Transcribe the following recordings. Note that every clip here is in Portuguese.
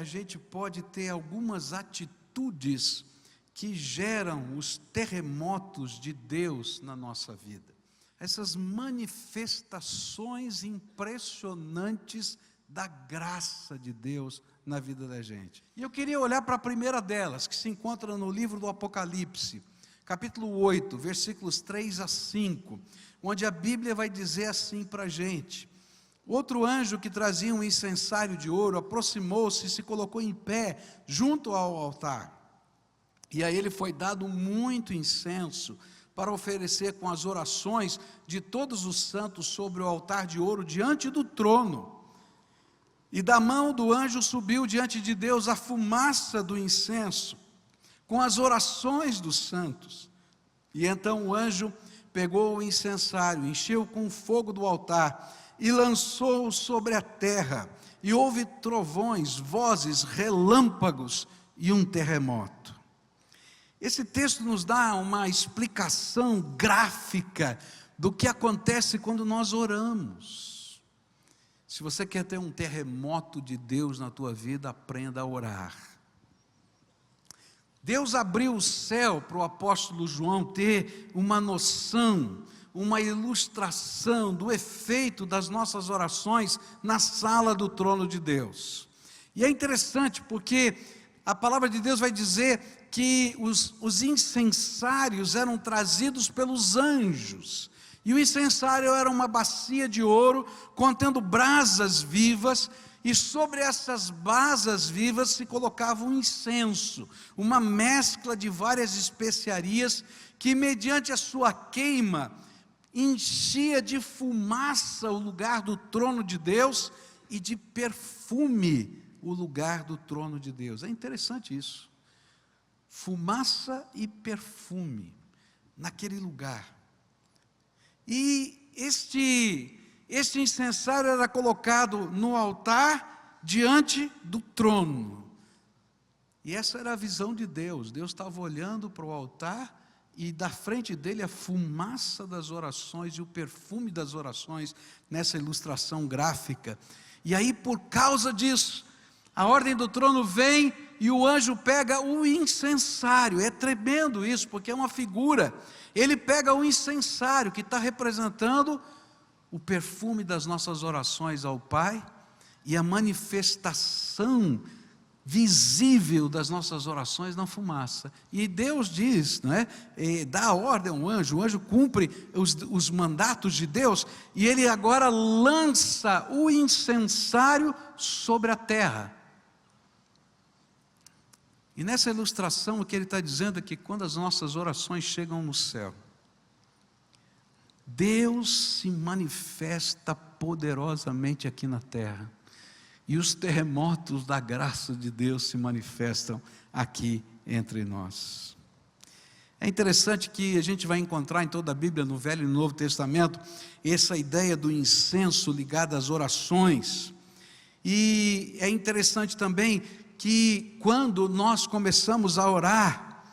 a gente pode ter algumas atitudes que geram os terremotos de Deus na nossa vida. Essas manifestações impressionantes da graça de Deus na vida da gente. E eu queria olhar para a primeira delas, que se encontra no livro do Apocalipse, capítulo 8, versículos 3 a 5, onde a Bíblia vai dizer assim para a gente: outro anjo que trazia um incensário de ouro aproximou-se e se colocou em pé junto ao altar. E a ele foi dado muito incenso para oferecer com as orações de todos os santos sobre o altar de ouro diante do trono. E da mão do anjo subiu diante de Deus a fumaça do incenso, com as orações dos santos. E então o anjo pegou o incensário, encheu com o fogo do altar e lançou-o sobre a terra. E houve trovões, vozes, relâmpagos e um terremoto. Esse texto nos dá uma explicação gráfica do que acontece quando nós oramos. Se você quer ter um terremoto de Deus na tua vida, aprenda a orar. Deus abriu o céu para o apóstolo João ter uma noção, uma ilustração do efeito das nossas orações na sala do trono de Deus. E é interessante porque a palavra de Deus vai dizer que os incensários eram trazidos pelos anjos. E o incensário era uma bacia de ouro contendo brasas vivas, e sobre essas brasas vivas se colocava um incenso, uma mescla de várias especiarias que, mediante a sua queima, enchia de fumaça o lugar do trono de Deus e de perfume o lugar do trono de Deus. É interessante isso. Fumaça e perfume naquele lugar. E este incensário era colocado no altar diante do trono. E essa era a visão de Deus. Deus estava olhando para o altar e da frente dele a fumaça das orações e o perfume das orações nessa ilustração gráfica. E aí, por causa disso, a ordem do trono vem e o anjo pega o incensário. É tremendo isso, porque é uma figura. Ele pega o incensário que está representando o perfume das nossas orações ao Pai e a manifestação visível das nossas orações na fumaça. E Deus diz, não é? Dá a ordem ao anjo, o anjo cumpre os mandatos de Deus, e ele agora lança o incensário sobre a terra. E nessa ilustração o que ele está dizendo é que quando as nossas orações chegam no céu, Deus se manifesta poderosamente aqui na terra, e os terremotos da graça de Deus se manifestam aqui entre nós. É interessante que a gente vai encontrar em toda a Bíblia, no Velho e no Novo Testamento, essa ideia do incenso ligado às orações. E é interessante também que quando nós começamos a orar,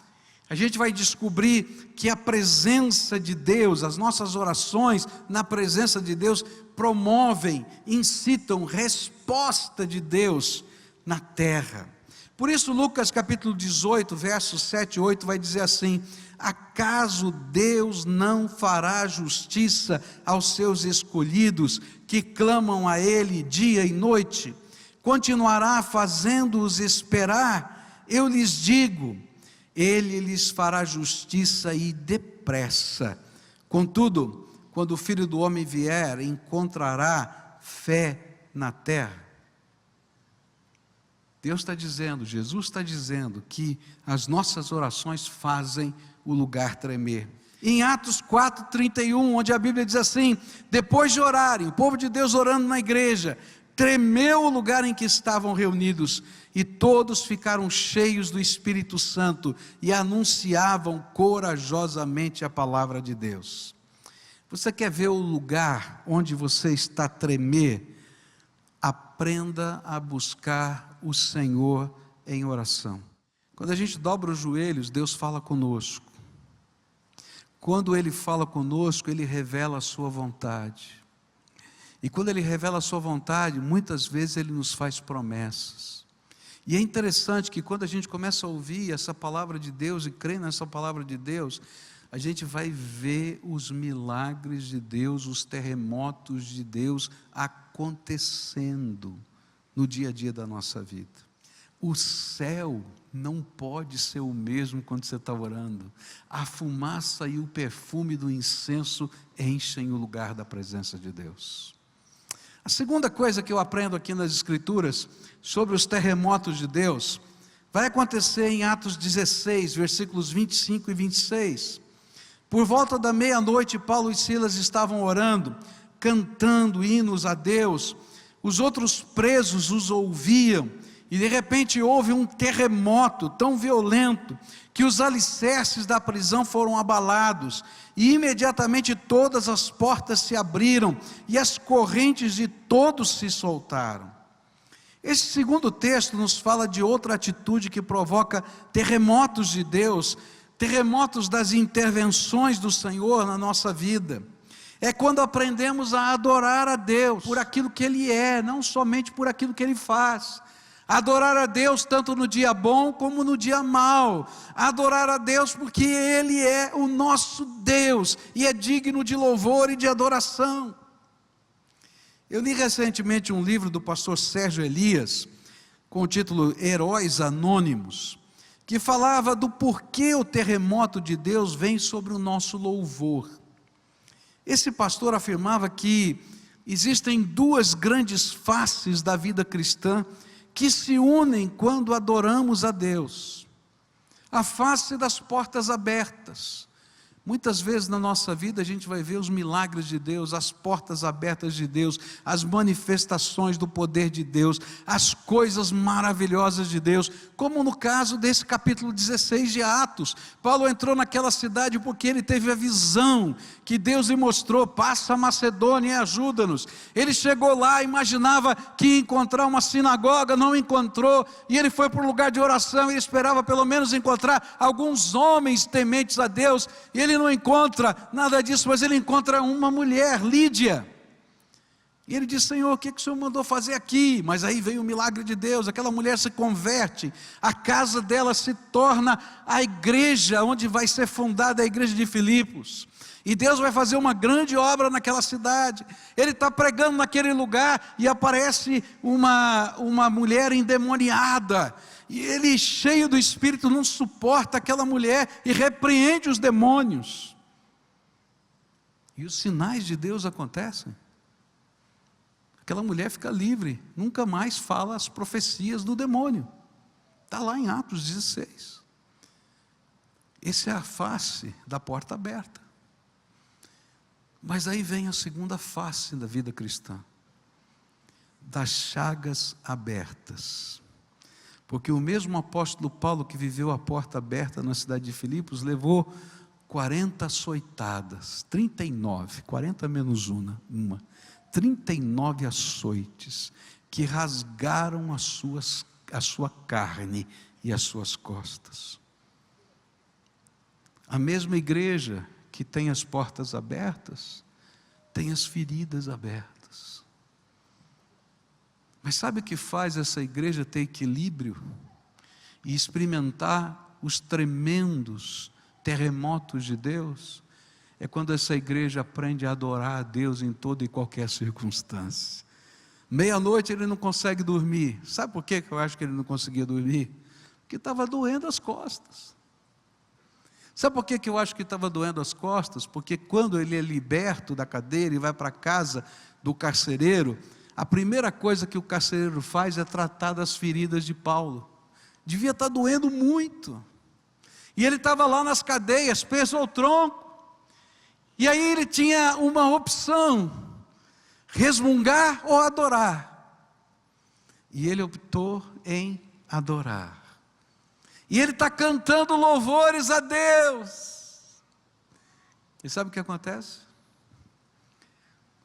a gente vai descobrir que a presença de Deus, as nossas orações na presença de Deus, promovem, incitam resposta de Deus na terra. Por isso Lucas capítulo 18, versos 7 e 8 vai dizer assim: acaso Deus não fará justiça aos seus escolhidos, que clamam a Ele dia e noite? Continuará fazendo-os esperar? Eu lhes digo, Ele lhes fará justiça e depressa. Contudo, quando o Filho do Homem vier, encontrará fé na terra? Deus está dizendo, Jesus está dizendo que as nossas orações fazem o lugar tremer. Em Atos 4:31, onde a Bíblia diz assim: depois de orarem, o povo de Deus orando na igreja, tremeu o lugar em que estavam reunidos, e todos ficaram cheios do Espírito Santo e anunciavam corajosamente a palavra de Deus. Você quer ver o lugar onde você está a tremer? Aprenda a buscar o Senhor em oração. Quando a gente dobra os joelhos, Deus fala conosco. Quando Ele fala conosco, Ele revela a sua vontade. E quando Ele revela a sua vontade, muitas vezes Ele nos faz promessas. E é interessante que quando a gente começa a ouvir essa palavra de Deus e crer nessa palavra de Deus, a gente vai ver os milagres de Deus, os terremotos de Deus acontecendo no dia a dia da nossa vida. O céu não pode ser o mesmo quando você está orando. A fumaça e o perfume do incenso enchem o lugar da presença de Deus. A segunda coisa que eu aprendo aqui nas Escrituras sobre os terremotos de Deus vai acontecer em Atos 16, versículos 25 e 26. Por volta da meia-noite, Paulo e Silas estavam orando, cantando hinos a Deus. Os outros presos os ouviam, e de repente houve um terremoto tão violento que os alicerces da prisão foram abalados, e imediatamente todas as portas se abriram e as correntes de todos se soltaram. Esse segundo texto nos fala de outra atitude que provoca terremotos de Deus, terremotos das intervenções do Senhor na nossa vida. É quando aprendemos a adorar a Deus por aquilo que Ele é, não somente por aquilo que Ele faz. Adorar a Deus tanto no dia bom como no dia mau. Adorar a Deus porque Ele é o nosso Deus e é digno de louvor e de adoração. Eu li recentemente um livro do pastor Sérgio Elias, com o título Heróis Anônimos, que falava do porquê o terremoto de Deus vem sobre o nosso louvor. Esse pastor afirmava que existem duas grandes faces da vida cristã que se unem quando adoramos a Deus. A face das portas abertas. Muitas vezes na nossa vida a gente vai ver os milagres de Deus, as portas abertas de Deus, as manifestações do poder de Deus, as coisas maravilhosas de Deus, como no caso desse capítulo 16 de Atos. Paulo entrou naquela cidade porque ele teve a visão que Deus lhe mostrou: passa a Macedônia e ajuda-nos. Ele chegou lá, imaginava que ia encontrar uma sinagoga, não encontrou, e ele foi para um lugar de oração e esperava pelo menos encontrar alguns homens tementes a Deus, e ele não encontra nada disso, mas ele encontra uma mulher, Lídia, e ele diz: Senhor, o que o Senhor mandou fazer aqui? Mas aí vem o milagre de Deus, aquela mulher se converte, a casa dela se torna a igreja, onde vai ser fundada a igreja de Filipos, e Deus vai fazer uma grande obra naquela cidade. Ele está pregando naquele lugar, e aparece uma mulher endemoniada, e ele, cheio do Espírito, não suporta aquela mulher e repreende os demônios. E os sinais de Deus acontecem. Aquela mulher fica livre, nunca mais fala as profecias do demônio. Está lá em Atos 16. Essa é a face da porta aberta. Mas aí vem a segunda face da vida cristã, das chagas abertas. Porque o mesmo apóstolo Paulo, que viveu a porta aberta na cidade de Filipos, levou 40 açoitadas, 39, 40 menos uma, 39 açoites, que rasgaram a sua carne e as suas costas. A mesma igreja que tem as portas abertas, tem as feridas abertas. Mas sabe o que faz essa igreja ter equilíbrio e experimentar os tremendos terremotos de Deus? É quando essa igreja aprende a adorar a Deus em toda e qualquer circunstância. Meia-noite ele não consegue dormir. Sabe por que eu acho que ele não conseguia dormir? Porque estava doendo as costas. Sabe por que eu acho que estava doendo as costas? Porque quando ele é liberto da cadeira e vai para a casa do carcereiro, a primeira coisa que o carcereiro faz é tratar das feridas de Paulo. Devia estar doendo muito. E ele estava lá nas cadeias, preso ao tronco. E aí ele tinha uma opção: resmungar ou adorar. E ele optou em adorar. E ele está cantando louvores a Deus. E sabe o que acontece?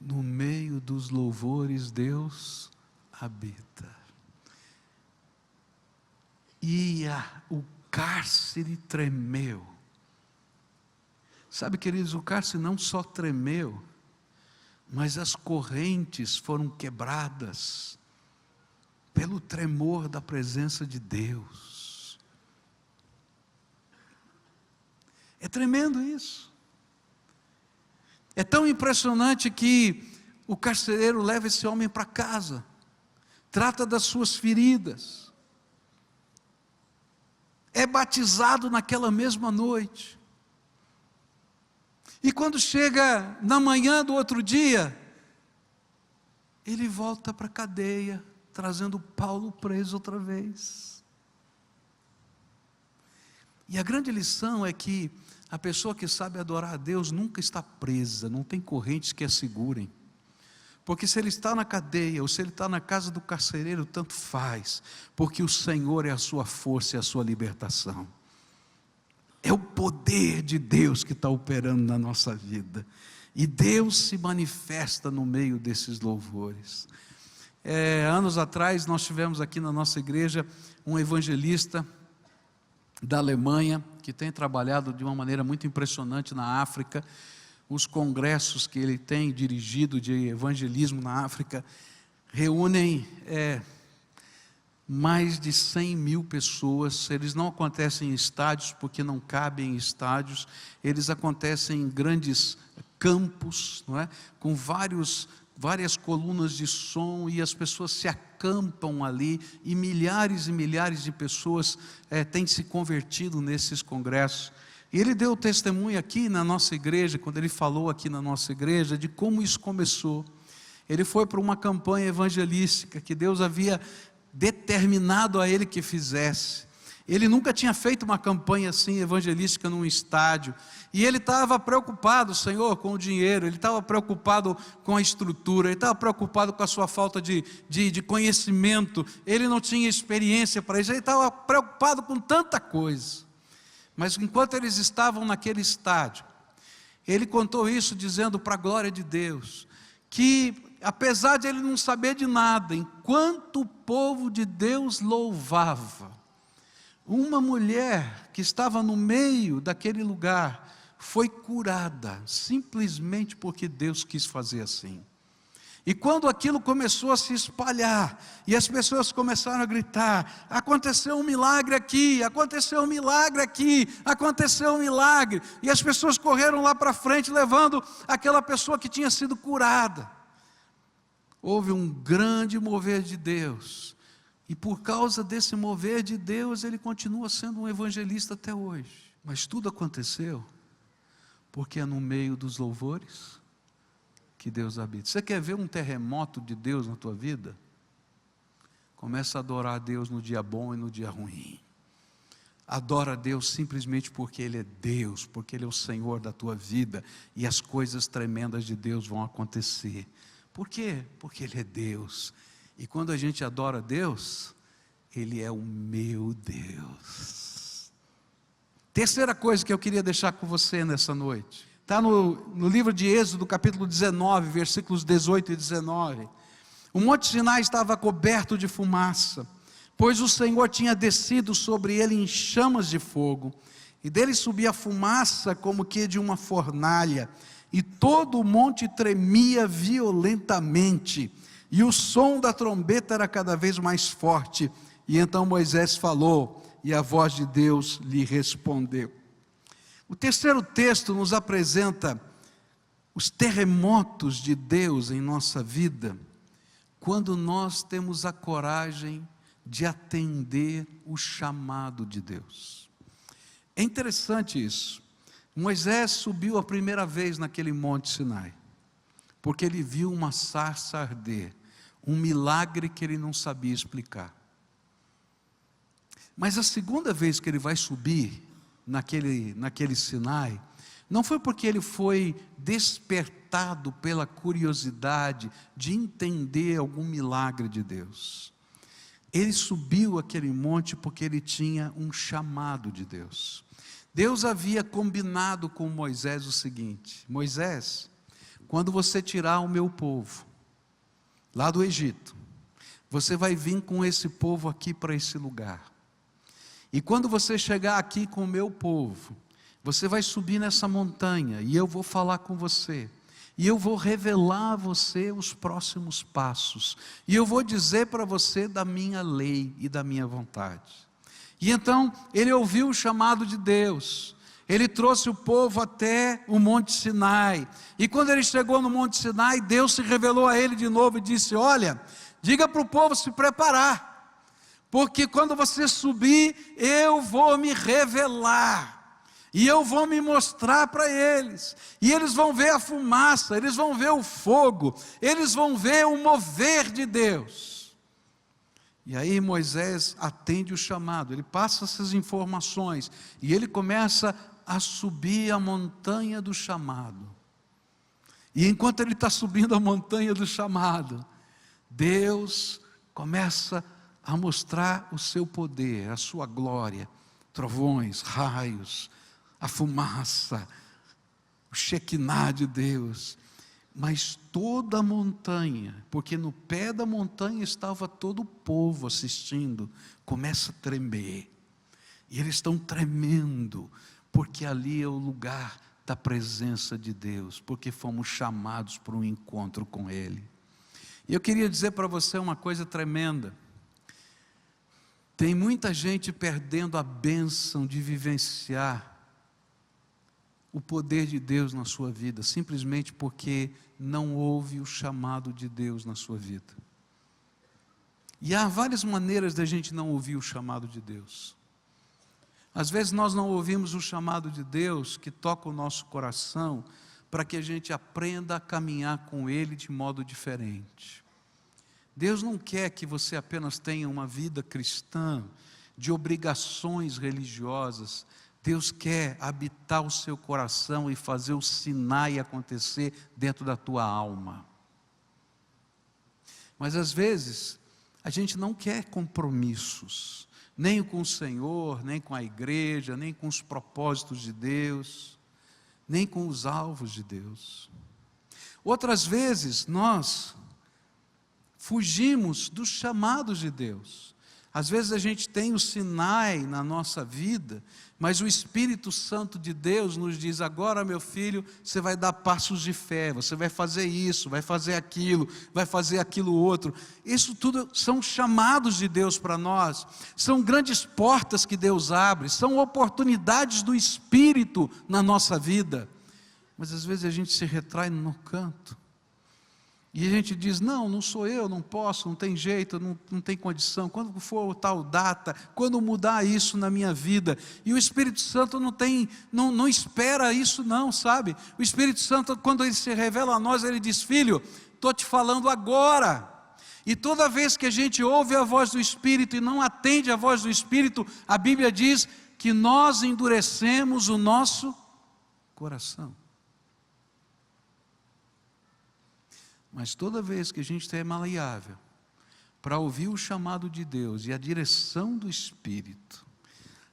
No meio dos louvores, Deus habita. E o cárcere tremeu. Sabe, queridos, o cárcere não só tremeu, mas as correntes foram quebradas. pelo tremor da presença de Deus. É tremendo isso. É tão impressionante que o carcereiro leva esse homem para casa, trata das suas feridas, é batizado naquela mesma noite. E quando chega na manhã do outro dia, ele volta para a cadeia, trazendo Paulo preso outra vez. E a grande lição é que a pessoa que sabe adorar a Deus nunca está presa, não tem correntes que a segurem. Porque se ele está na cadeia ou se ele está na casa do carcereiro, tanto faz, porque o Senhor é a sua força e a sua libertação. É o poder de Deus que está operando na nossa vida, e Deus se manifesta no meio desses louvores. Anos atrás nós tivemos aqui na nossa igreja um evangelista da Alemanha, que tem trabalhado de uma maneira muito impressionante na África. Os congressos que ele tem dirigido de evangelismo na África reúnem mais de 100 mil pessoas. Eles não acontecem em estádios, porque não cabem em estádios, eles acontecem em grandes campos, não é? Com várias colunas de som, e as pessoas se acampam ali, e milhares de pessoas têm se convertido nesses congressos. E ele deu testemunho aqui na nossa igreja, quando ele falou aqui na nossa igreja, de como isso começou. Ele foi para uma campanha evangelística, que Deus havia determinado a ele que fizesse. Ele nunca tinha feito uma campanha assim evangelística num estádio, e ele estava preocupado, Senhor, com o dinheiro, ele estava preocupado com a estrutura, ele estava preocupado com a sua falta de conhecimento, ele não tinha experiência para isso, ele estava preocupado com tanta coisa. Mas enquanto eles estavam naquele estádio, ele contou isso dizendo, para a glória de Deus, que apesar de ele não saber de nada, enquanto o povo de Deus louvava, uma mulher que estava no meio daquele lugar foi curada, simplesmente porque Deus quis fazer assim. E quando aquilo começou a se espalhar, e as pessoas começaram a gritar, aconteceu um milagre aqui, aconteceu um milagre aqui, aconteceu um milagre, e as pessoas correram lá para frente, levando aquela pessoa que tinha sido curada. Houve um grande mover de Deus, e por causa desse mover de Deus, ele continua sendo um evangelista até hoje. Mas tudo aconteceu, porque é no meio dos louvores que Deus habita. Você quer ver um terremoto de Deus na tua vida? Começa a adorar a Deus no dia bom e no dia ruim. Adora a Deus simplesmente porque Ele é Deus, porque Ele é o Senhor da tua vida, e as coisas tremendas de Deus vão acontecer. Por quê? Porque Ele é Deus, e quando a gente adora a Deus, Ele é o meu Deus. Terceira coisa que eu queria deixar com você nessa noite, está no livro de Êxodo, capítulo 19, versículos 18 e 19. O Monte Sinai estava coberto de fumaça, pois o Senhor tinha descido sobre ele em chamas de fogo, e dele subia fumaça como que de uma fornalha, e todo o monte tremia violentamente, e o som da trombeta era cada vez mais forte. E então Moisés falou, e a voz de Deus lhe respondeu. O terceiro texto nos apresenta os terremotos de Deus em nossa vida, quando nós temos a coragem de atender o chamado de Deus. É interessante isso. Moisés subiu a primeira vez naquele monte Sinai, porque ele viu uma sarça arder, um milagre que ele não sabia explicar. Mas a segunda vez que ele vai subir naquele Sinai, não foi porque ele foi despertado pela curiosidade de entender algum milagre de Deus. Ele subiu aquele monte porque ele tinha um chamado de Deus. Deus havia combinado com Moisés o seguinte: Moisés, quando você tirar o meu povo lá do Egito, você vai vir com esse povo aqui para esse lugar. E quando você chegar aqui com o meu povo, você vai subir nessa montanha, e eu vou falar com você, E eu vou revelar a você os próximos passos. E eu vou dizer para você da minha lei e da minha vontade. E então ele ouviu o chamado de Deus. Ele trouxe o povo até o Monte Sinai. E quando ele chegou no Monte Sinai, Deus se revelou a ele de novo e disse: olha, diga para o povo se preparar, porque quando você subir, eu vou me revelar. E eu vou me mostrar para eles. E eles vão ver a fumaça, eles vão ver o fogo, eles vão ver o mover de Deus. E aí Moisés atende o chamado, ele passa essas informações, e ele começa a subir a montanha do chamado. E enquanto ele está subindo a montanha do chamado, Deus começa a mostrar o seu poder, a sua glória, trovões, raios, a fumaça, o Shekinah de Deus. Mas toda a montanha, porque no pé da montanha estava todo o povo assistindo, começa a tremer. E eles estão tremendo, porque ali é o lugar da presença de Deus, porque fomos chamados para um encontro com Ele. E eu queria dizer para você uma coisa tremenda. Tem muita gente perdendo a bênção de vivenciar o poder de Deus na sua vida, simplesmente porque não ouve o chamado de Deus na sua vida. E há várias maneiras da gente não ouvir o chamado de Deus. Às vezes nós não ouvimos o chamado de Deus que toca o nosso coração, para que a gente aprenda a caminhar com Ele de modo diferente. Deus não quer que você apenas tenha uma vida cristã, de obrigações religiosas. Deus quer habitar o seu coração e fazer o Sinai acontecer dentro da tua alma. Mas às vezes, a gente não quer compromissos, nem com o Senhor, nem com a igreja, nem com os propósitos de Deus, nem com os alvos de Deus. Outras vezes, nós fugimos dos chamados de Deus. Às vezes a gente tem o Sinai na nossa vida, mas o Espírito Santo de Deus nos diz: agora, meu filho, você vai dar passos de fé, você vai fazer isso, vai fazer aquilo outro. Isso tudo são chamados de Deus para nós, são grandes portas que Deus abre, são oportunidades do Espírito na nossa vida. Mas às vezes a gente se retrai no canto, e a gente diz: não sou eu, não posso, não tem jeito, não tem condição, quando for tal data, quando mudar isso na minha vida. E o Espírito Santo não espera isso não, sabe? O Espírito Santo, quando Ele se revela a nós, Ele diz: filho, estou te falando agora. E toda vez que a gente ouve a voz do Espírito e não atende a voz do Espírito, a Bíblia diz que nós endurecemos o nosso coração. Mas toda vez que a gente é maleável para ouvir o chamado de Deus e a direção do Espírito,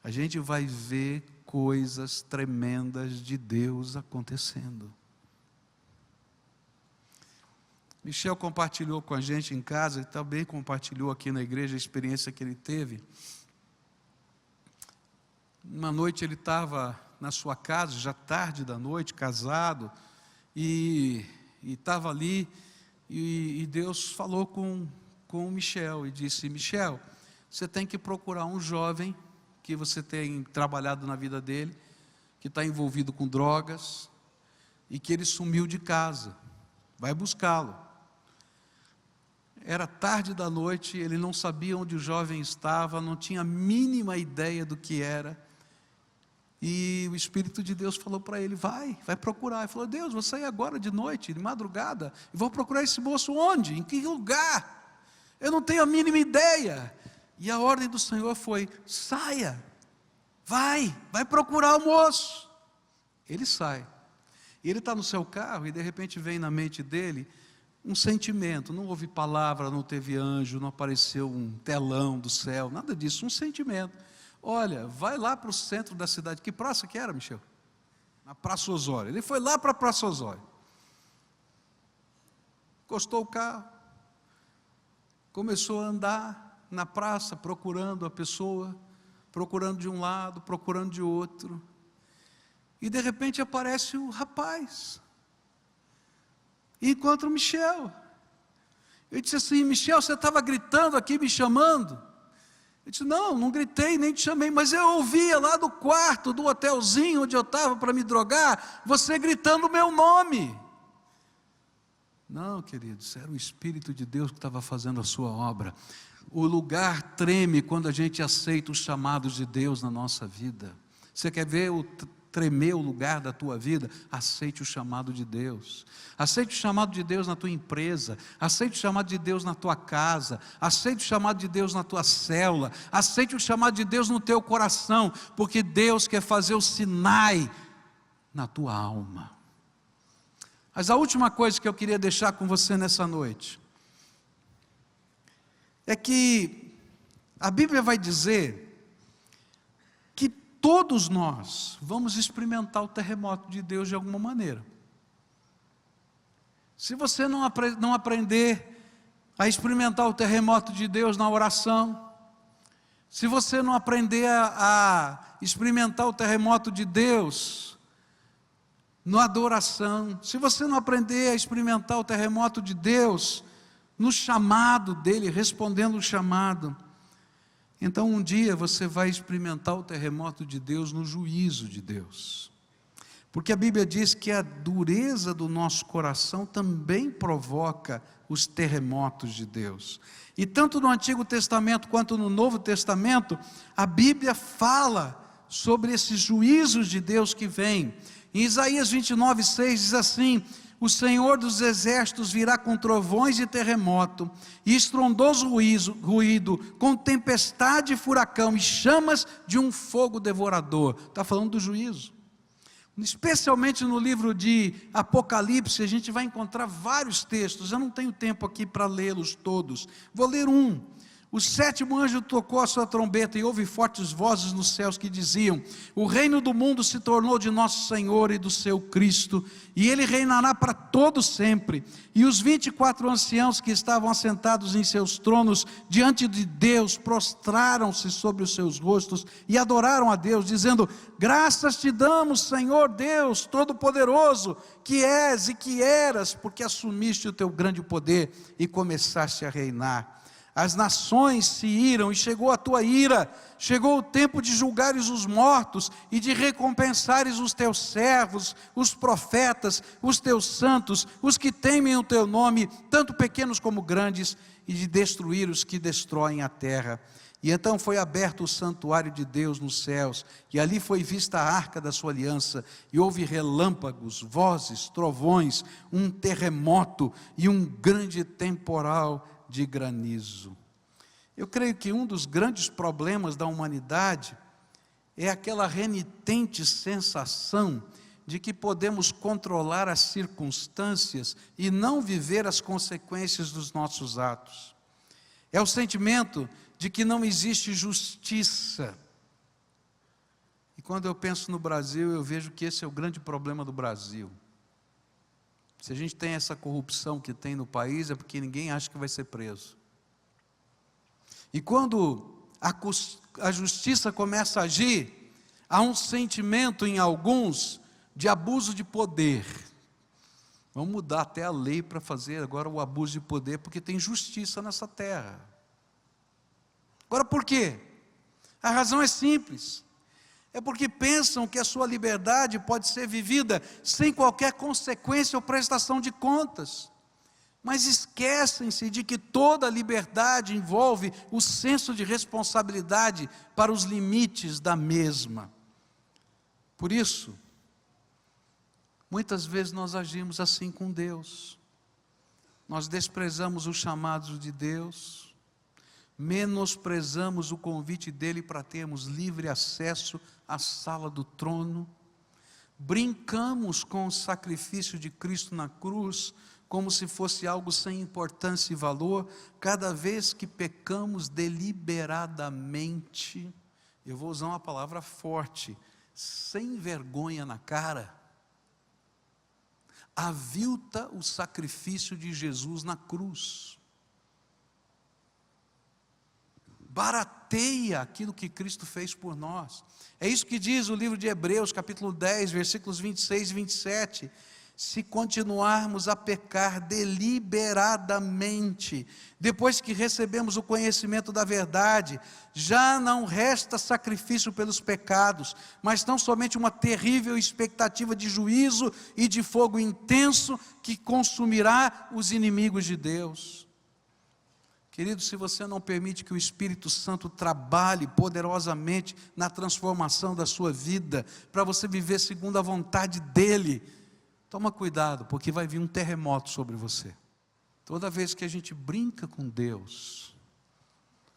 a gente vai ver coisas tremendas de Deus acontecendo. Michel compartilhou com a gente em casa, e também compartilhou aqui na igreja a experiência que ele teve. Uma noite ele estava na sua casa, já tarde da noite, casado, e estava ali, e Deus falou com o Michel, e disse: Michel, você tem que procurar um jovem, que você tem trabalhado na vida dele, que está envolvido com drogas, e que ele sumiu de casa, vai buscá-lo. Era tarde da noite, ele não sabia onde o jovem estava, não tinha a mínima ideia do que era, e o Espírito de Deus falou para ele: vai procurar. Ele falou: Deus, vou sair agora de noite, de madrugada, e vou procurar esse moço onde? Em que lugar? Eu não tenho a mínima ideia. E a ordem do Senhor foi: saia, vai procurar o moço. Ele sai, e ele está no seu carro, e de repente vem na mente dele um sentimento. Não houve palavra, não teve anjo, não apareceu um telão do céu, nada disso, um sentimento. Olha, vai lá para o centro da cidade. Que praça que era, Michel? Na Praça Osório. Ele foi lá para a Praça Osório, encostou o carro, começou a andar na praça, procurando a pessoa, procurando de um lado, procurando de outro, e de repente aparece o rapaz. e encontro o Michel. Eu disse assim: Michel, você estava gritando aqui, me chamando? Ele disse: não gritei, nem te chamei, mas eu ouvia lá do quarto, do hotelzinho onde eu estava para me drogar, você gritando o meu nome. Não, queridos, era o Espírito de Deus que estava fazendo a sua obra. O lugar treme quando a gente aceita os chamados de Deus na nossa vida. Você quer ver tremer o lugar da tua vida? Aceite o chamado de Deus. Aceite o chamado de Deus na tua empresa. Aceite o chamado de Deus na tua casa. Aceite o chamado de Deus na tua célula. Aceite o chamado de Deus no teu coração, porque Deus quer fazer o Sinai na tua alma. Mas a última coisa que eu queria deixar com você nessa noite é que a Bíblia vai dizer que todos nós vamos experimentar o terremoto de Deus de alguma maneira. Se você não aprender a experimentar o terremoto de Deus na oração, se você não aprender a experimentar o terremoto de Deus na adoração, se você não aprender a experimentar o terremoto de Deus no chamado dEle, respondendo o chamado, então um dia você vai experimentar o terremoto de Deus no juízo de Deus. Porque a Bíblia diz que a dureza do nosso coração também provoca os terremotos de Deus. E tanto no Antigo Testamento quanto no Novo Testamento, a Bíblia fala sobre esses juízos de Deus que vêm. Em Isaías 29:6 diz assim: o Senhor dos exércitos virá com trovões e terremoto, e estrondoso ruído, com tempestade e furacão, e chamas de um fogo devorador. Está falando do juízo. Especialmente no livro de Apocalipse, a gente vai encontrar vários textos. Eu não tenho tempo aqui para lê-los todos. Vou ler um. O sétimo anjo tocou a sua trombeta e houve fortes vozes nos céus que diziam: o reino do mundo se tornou de nosso Senhor e do seu Cristo, e Ele reinará para todo sempre. E os 24 anciãos que estavam assentados em seus tronos diante de Deus prostraram-se sobre os seus rostos e adoraram a Deus, dizendo: graças te damos, Senhor Deus Todo-Poderoso, que és e que eras, porque assumiste o teu grande poder e começaste a reinar. As nações se iram e chegou a tua ira, chegou o tempo de julgares os mortos e de recompensares os teus servos, os profetas, os teus santos, os que temem o teu nome, tanto pequenos como grandes, e de destruir os que destroem a terra. E então foi aberto o santuário de Deus nos céus, e ali foi vista a arca da sua aliança, e houve relâmpagos, vozes, trovões, um terremoto e um grande temporal de granizo. Eu creio que um dos grandes problemas da humanidade é aquela renitente sensação de que podemos controlar as circunstâncias e não viver as consequências dos nossos atos. É o sentimento de que não existe justiça. E quando eu penso no Brasil, eu vejo que esse é o grande problema do Brasil. Se a gente tem essa corrupção que tem no país, é porque ninguém acha que vai ser preso. E quando a justiça começa a agir, há um sentimento em alguns de abuso de poder. Vamos mudar até a lei para fazer agora o abuso de poder, porque tem justiça nessa terra. Agora por quê? A razão é simples. É porque pensam que a sua liberdade pode ser vivida sem qualquer consequência ou prestação de contas. Mas esquecem-se de que toda liberdade envolve o senso de responsabilidade para os limites da mesma. Por isso, muitas vezes nós agimos assim com Deus. Nós desprezamos os chamados de Deus, menosprezamos o convite dEle para termos livre acesso à sala do trono, brincamos com o sacrifício de Cristo na cruz, como se fosse algo sem importância e valor. Cada vez que pecamos deliberadamente, eu vou usar uma palavra forte, sem vergonha na cara, avilta o sacrifício de Jesus na cruz, barateia aquilo que Cristo fez por nós. É isso que diz o livro de Hebreus, capítulo 10, versículos 26 e 27. se continuarmos a pecar deliberadamente, depois que recebemos o conhecimento da verdade, já não resta sacrifício pelos pecados, mas tão somente uma terrível expectativa de juízo e de fogo intenso que consumirá os inimigos de Deus. Querido, se você não permite que o Espírito Santo trabalhe poderosamente na transformação da sua vida, para você viver segundo a vontade dEle, toma cuidado, porque vai vir um terremoto sobre você. Toda vez que a gente brinca com Deus,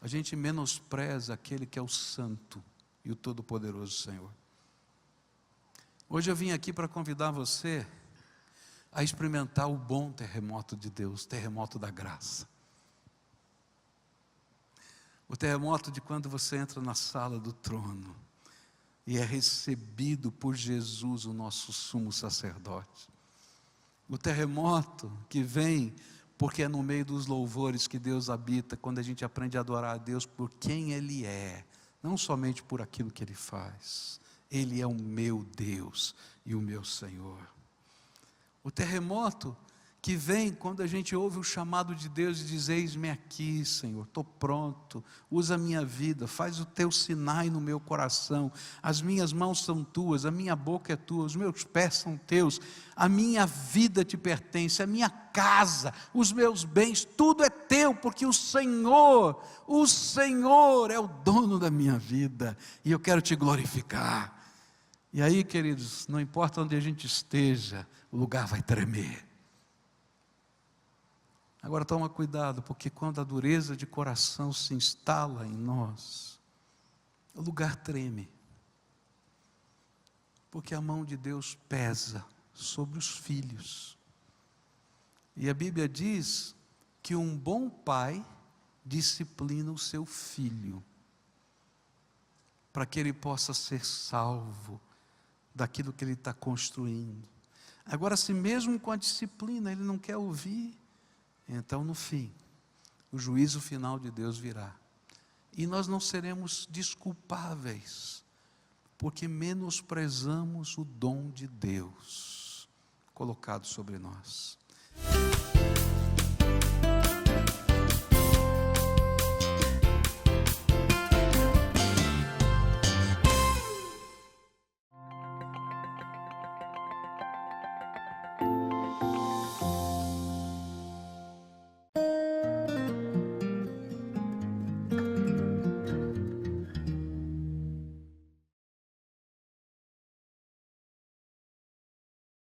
a gente menospreza aquele que é o Santo e o Todo-Poderoso Senhor. Hoje eu vim aqui para convidar você a experimentar o bom terremoto de Deus, terremoto da graça. O terremoto de quando você entra na sala do trono e é recebido por Jesus, o nosso sumo sacerdote. O terremoto que vem porque é no meio dos louvores que Deus habita, quando a gente aprende a adorar a Deus por quem Ele é, não somente por aquilo que Ele faz. Ele é o meu Deus e o meu Senhor. O terremoto que vem quando a gente ouve o chamado de Deus e diz: eis-me aqui, Senhor, estou pronto, usa a minha vida, faz o teu Sinai no meu coração, as minhas mãos são tuas, a minha boca é tua, os meus pés são teus, a minha vida te pertence, a minha casa, os meus bens, tudo é teu, porque o Senhor é o dono da minha vida, e eu quero te glorificar. E aí, queridos, não importa onde a gente esteja, o lugar vai tremer. Agora toma cuidado, porque quando a dureza de coração se instala em nós, o lugar treme. Porque a mão de Deus pesa sobre os filhos. E a Bíblia diz que um bom pai disciplina o seu filho, para que ele possa ser salvo daquilo que ele está construindo. Agora, se mesmo com a disciplina ele não quer ouvir, então no fim, o juízo final de Deus virá. E nós não seremos desculpáveis, porque menosprezamos o dom de Deus colocado sobre nós.